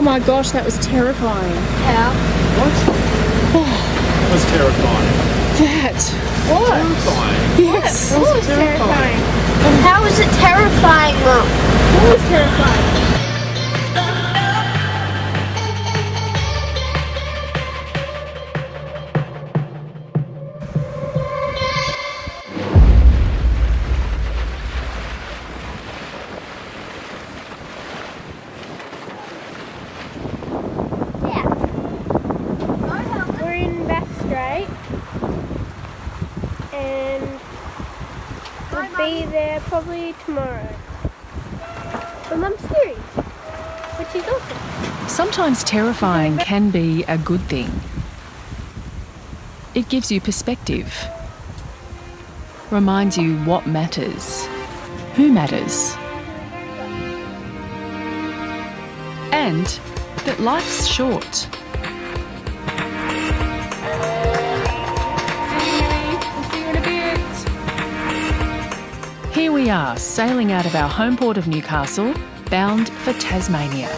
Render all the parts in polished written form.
my gosh, that was terrifying. How? What? That was terrifying. That. What? Terrifying. Yes. What was terrifying? How was it terrifying, Mum? What was terrifying? We're in Bass Strait and we'll be there probably tomorrow. But Mum's serious, which is awesome. Sometimes terrifying can be a good thing. It gives you perspective, reminds you what matters, who matters, and that life's short. Here we are, sailing out of our home port of Newcastle, bound for Tasmania.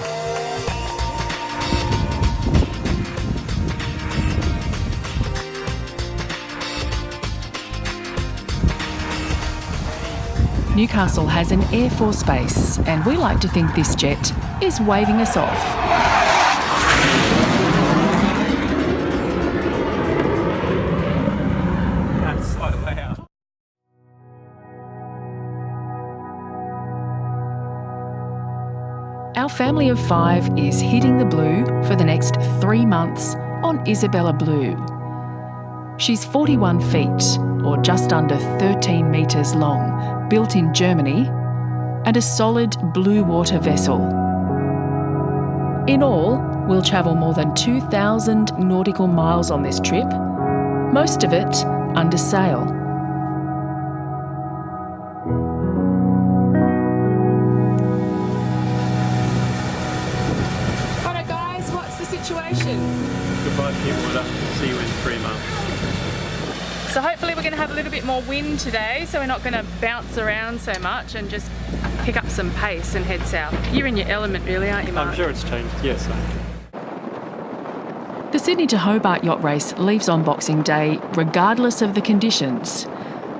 Newcastle has an Air Force base, and we like to think this jet is waving us off. That's so loud. Our family of 5 is hitting the blue for the next 3 months on Isabella Blue. She's 41 feet, or just under 13 metres long, built in Germany, and a solid blue water vessel. In all, we'll travel more than 2,000 nautical miles on this trip, most of it under sail. Alright guys, what's the situation? Goodbye, Water. See you in 3 months. So hopefully we're going to have a little bit more wind today, so we're not going to bounce around so much and just pick up some pace and head south. You're in your element really, aren't you, Mark? I'm sure it's changed. Yes. The Sydney to Hobart yacht race leaves on Boxing Day regardless of the conditions.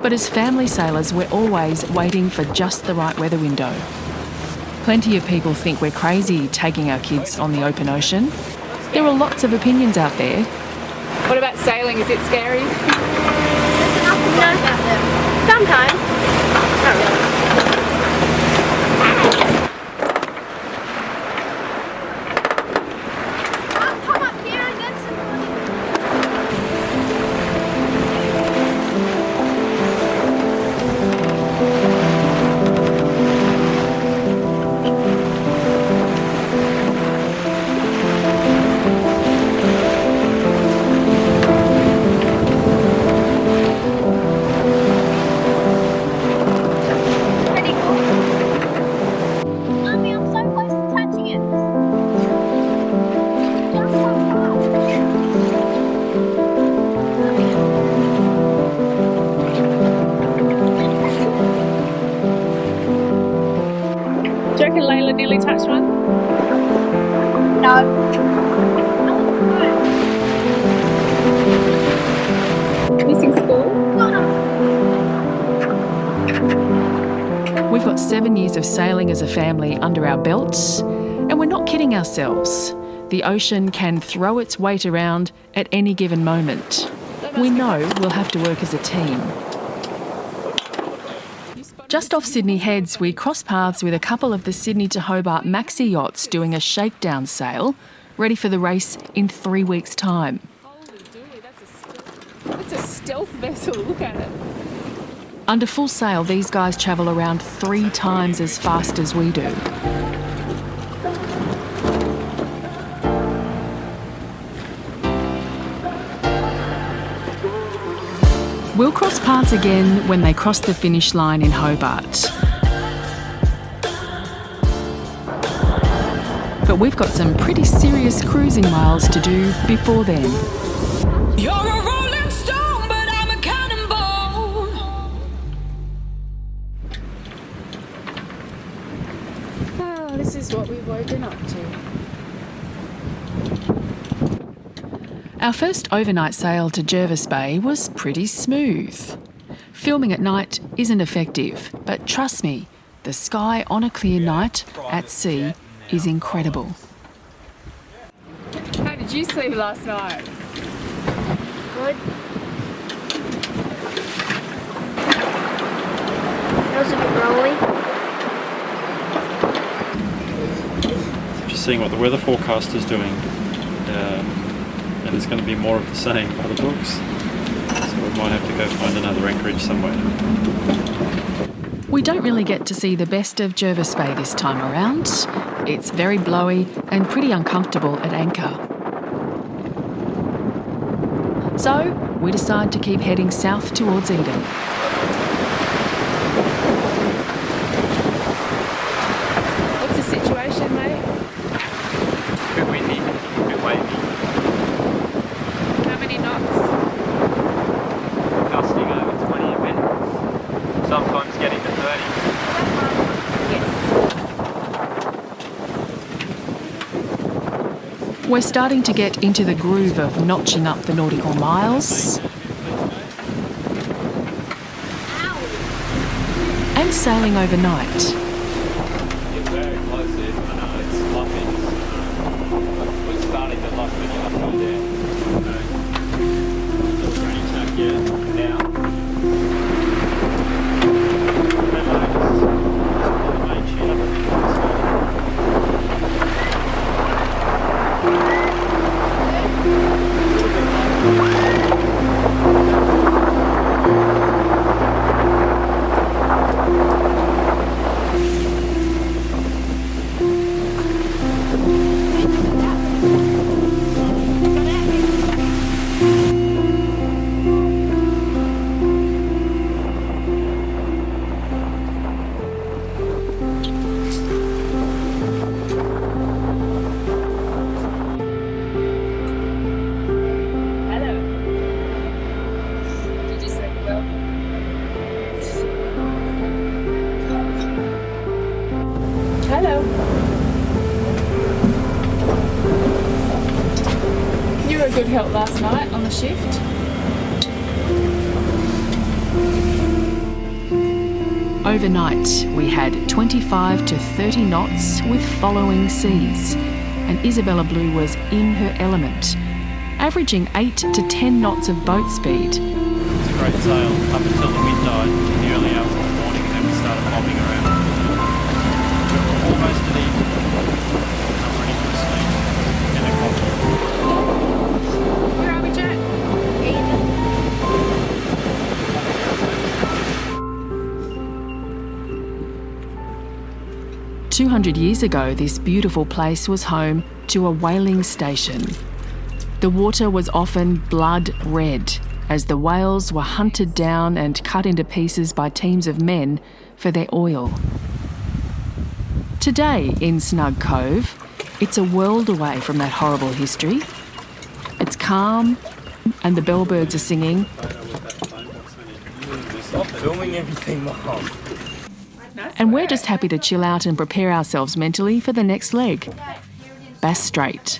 But as family sailors, we're always waiting for just the right weather window. Plenty of people think we're crazy taking our kids on the open ocean. There are lots of opinions out there. What about sailing? Is it scary? No, sometimes. Not really. Come up here and get some. Do you reckon Layla nearly touched one? No. Missing school? We've got 7 years of sailing as a family under our belts, and we're not kidding ourselves. The ocean can throw its weight around at any given moment. We know we'll have to work as a team. Just off Sydney Heads, we cross paths with a couple of the Sydney to Hobart maxi yachts doing a shakedown sail, ready for the race in 3 weeks' time. Holy dooly, that's a stealth vessel, look at it. Under full sail, these guys travel around 3 times as fast as we do. We'll cross paths again when they cross the finish line in Hobart. But we've got some pretty serious cruising miles to do before then. You're a rolling stone, but I'm a cannonball. Oh, this is what we've woken up to. Our first overnight sail to Jervis Bay was pretty smooth. Filming at night isn't effective, but trust me, the sky on a clear night at sea is incredible. How did you sleep last night? Good. That was a bit rolly. Just seeing what the weather forecast is doing. And it's going to be more of the same by the books. So we might have to go find another anchorage somewhere. We don't really get to see the best of Jervis Bay this time around. It's very blowy and pretty uncomfortable at anchor. So we decide to keep heading south towards Eden. What's the situation, mate? A bit windy, a bit wavy. How many knots? Gusting over 20 a minute. Sometimes getting to 30. We're starting to get into the groove of notching up the nautical miles and sailing overnight. You're very close here. I know, it's fluffy. We're starting to lock when you're up there. Still granny chuck, yeah. Now. Hello. You were a good help last night on the shift. Overnight, we had 25 to 30 knots with following seas, and Isabella Blue was in her element, averaging 8 to 10 knots of boat speed. It's a great sail up until the wind died in the early hours of the morning, and then we started bobbing around. Almost at evening. I'm ready for sleep and a coffee. Where are we, Jack? 200 years ago, this beautiful place was home to a whaling station. The water was often blood red as the whales were hunted down and cut into pieces by teams of men for their oil. Today in Snug Cove, it's a world away from that horrible history. It's calm and the bellbirds are singing. Stop filming everything, Mum. And we're just happy to chill out and prepare ourselves mentally for the next leg. Bass Strait.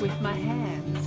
With my hands.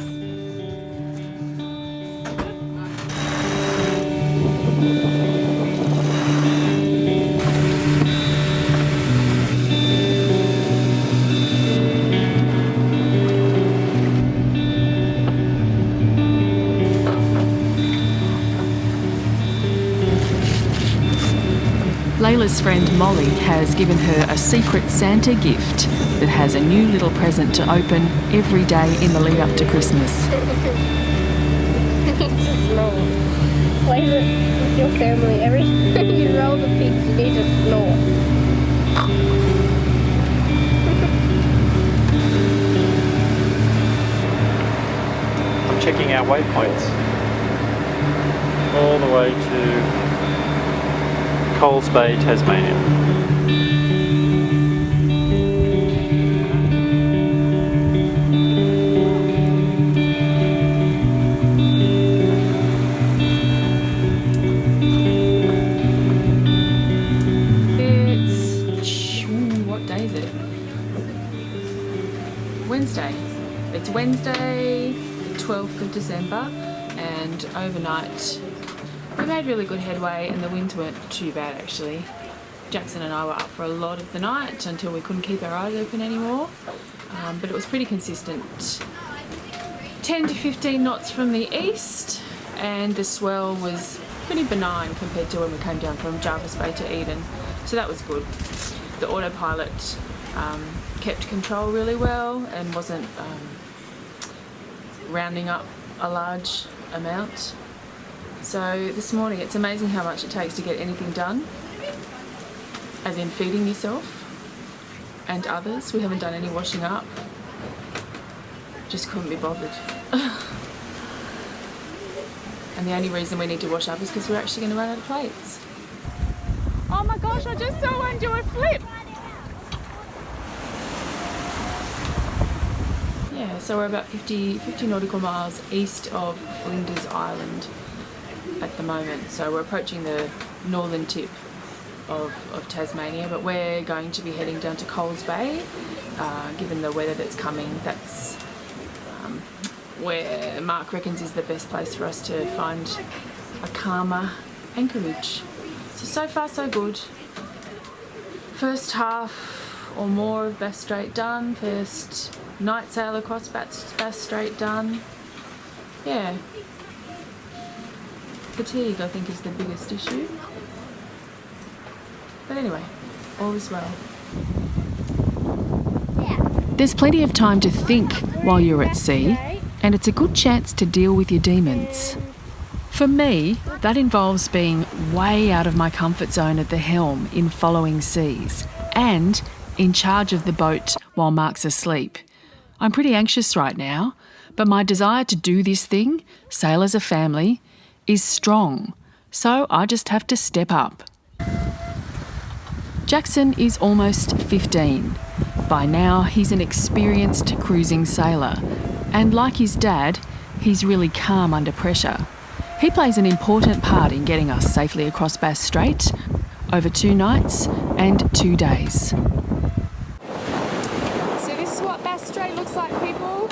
Layla's friend Molly has given her a secret Santa gift that has a new little present to open every day in the lead up to Christmas. It's a snore. Play it with your family. Every time you roll the pigs, you need to snore. I'm checking our waypoints all the way to Coles Bay, Tasmania. What day is it? Wednesday. It's Wednesday, the 12th of December, and overnight we made really good headway and the winds weren't too bad actually. Jackson and I were up for a lot of the night until we couldn't keep our eyes open anymore, but it was pretty consistent. 10 to 15 knots from the east, and the swell was pretty benign compared to when we came down from Jervis Bay to Eden, so that was good. The autopilot kept control really well and wasn't rounding up a large amount. So this morning, it's amazing how much it takes to get anything done, as in feeding yourself and others. We haven't done any washing up, just couldn't be bothered. And the only reason we need to wash up is because we're actually going to run out of plates. Oh my gosh, I just saw one do a flip! Yeah, so we're about 50 nautical miles east of Flinders Island at the moment. So we're approaching the northern tip of Tasmania, but we're going to be heading down to Coles Bay, given the weather that's coming. That's where Mark reckons is the best place for us to find a calmer anchorage. So far so good. First half or more of Bass Strait done. First night sail across Bass Strait done. Yeah. Fatigue, I think, is the biggest issue. But anyway, all is well. There's plenty of time to think while you're at sea, and it's a good chance to deal with your demons. For me, that involves being way out of my comfort zone at the helm in following seas and in charge of the boat while Mark's asleep. I'm pretty anxious right now, but my desire to do this thing, sail as a family, is strong, so I just have to step up. Jackson is almost 15. By now, he's an experienced cruising sailor, and like his dad, he's really calm under pressure. He plays an important part in getting us safely across Bass Strait over 2 nights and 2 days. So this is what Bass Strait looks like, people.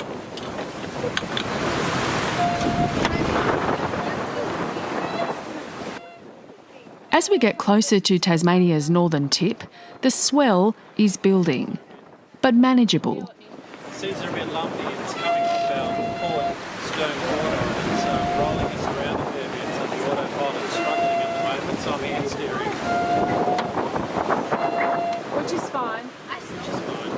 As we get closer to Tasmania's northern tip, the swell is building, but manageable. Seas are a bit lumpy. It's coming off our port stern water and it's rolling us around a fair bit, so the autopilot's struggling at the moment, so I'm hand steering. Which is fine. Which is fine.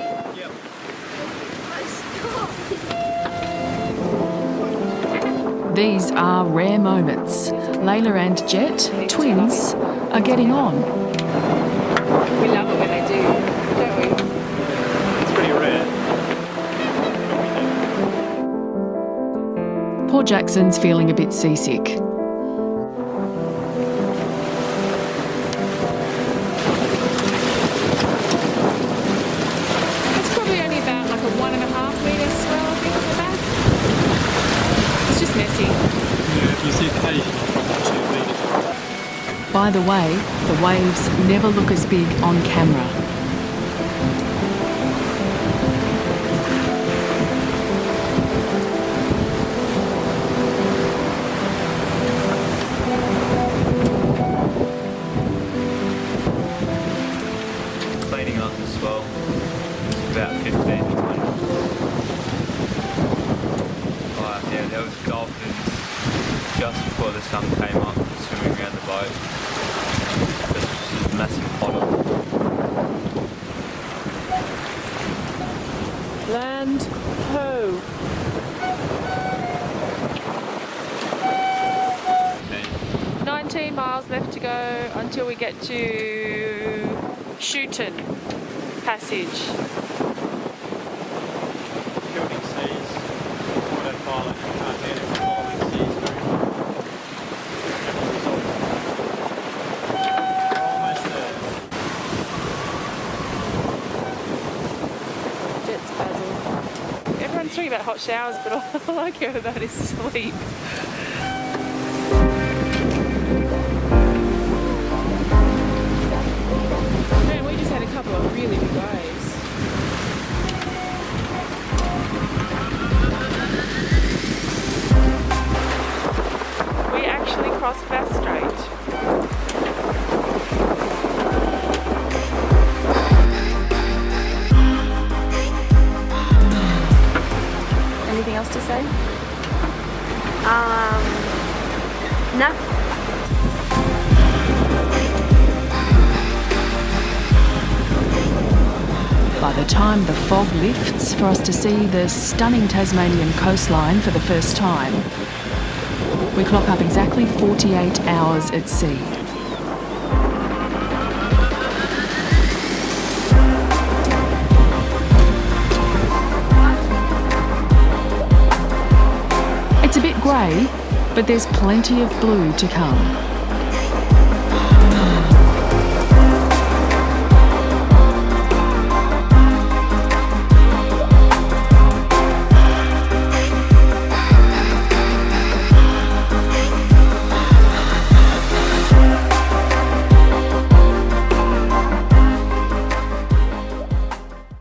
Yep. These are rare moments. Layla and Jet, twins, are getting on. We love it when they do, don't we? It's pretty rare. Poor Jackson's feeling a bit seasick. It's probably only about like a 1.5 metre swell, I think, at the back. It's just messy. Yeah, if you see occasionally probably 2 metres. By the way, the waves never look as big on camera. Cleaning up the swell, it's about 15 to 20. Yeah, there was dolphins just before the sun came up swimming around the boat. Just a massive pot of them. Land ho. 19 miles left to go until we get to Shooton Passage. Building seas, autopilot, you can't hear it following seas very well. hot showers, but all I care about is sleep. Man, we just had a couple of really big waves. We actually crossed Bass Strait. Anything else to say? No. By the time the fog lifts for us to see the stunning Tasmanian coastline for the first time, we clock up exactly 48 hours at sea. It's a bit grey, but there's plenty of blue to come.